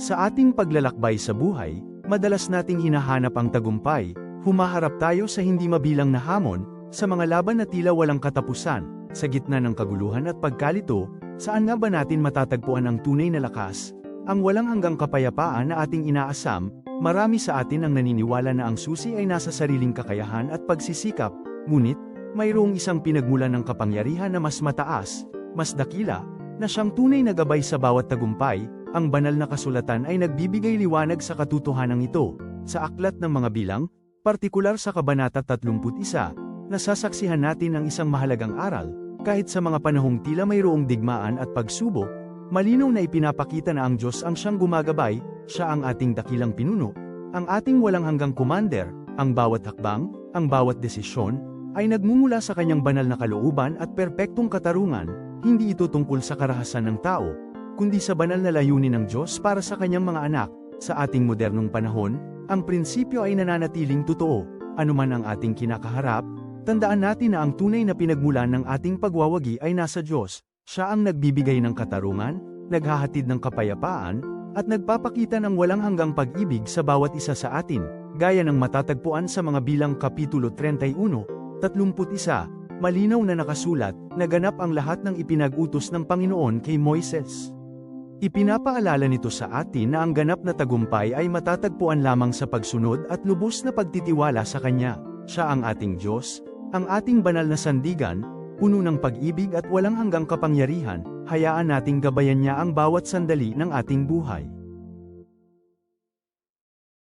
Sa ating paglalakbay sa buhay, madalas nating hinahanap ang tagumpay, humaharap tayo sa hindi mabilang na hamon, sa mga laban na tila walang katapusan, sa gitna ng kaguluhan at pagkalito, saan nga ba natin matatagpuan ang tunay na lakas, ang walang hanggang kapayapaan na ating inaasam? Marami sa atin ang naniniwala na ang susi ay nasa sariling kakayahan at pagsisikap, ngunit, mayroong isang pinagmulan ng kapangyarihan na mas mataas, mas dakila, na siyang tunay na gabay sa bawat tagumpay. Ang banal na kasulatan ay nagbibigay liwanag sa katotohanan ito. Sa aklat ng mga bilang, partikular sa Kabanata 31, nasasaksihan natin ang isang mahalagang aral. Kahit sa mga panahong tila mayroong digmaan at pagsubok, malinaw na ipinapakita na ang Diyos ang siyang gumagabay, siya ang ating dakilang pinuno, ang ating walang hanggang commander, ang bawat hakbang, ang bawat desisyon, ay nagmumula sa kanyang banal na kalooban at perpektong katarungan. Hindi ito tungkol sa karahasan ng tao, kundi sa banal na layunin ng Diyos para sa kanyang mga anak. Sa ating modernong panahon, ang prinsipyo ay nananatiling totoo. Anuman ang ating kinakaharap, tandaan natin na ang tunay na pinagmulan ng ating pagwawagi ay nasa Diyos. Siya ang nagbibigay ng katarungan, naghahatid ng kapayapaan, at nagpapakita ng walang hanggang pag-ibig sa bawat isa sa atin, gaya ng matatagpuan sa mga bilang Kapitulo 31, 31, malinaw na nakasulat, naganap ang lahat ng ipinag-utos ng Panginoon kay Moises. Ipinapaalala nito sa atin na ang ganap na tagumpay ay matatagpuan lamang sa pagsunod at lubos na pagtitiwala sa Kanya. Siya ang ating Diyos, ang ating banal na sandigan, puno ng pag-ibig at walang hanggang kapangyarihan. Hayaan nating gabayan niya ang bawat sandali ng ating buhay.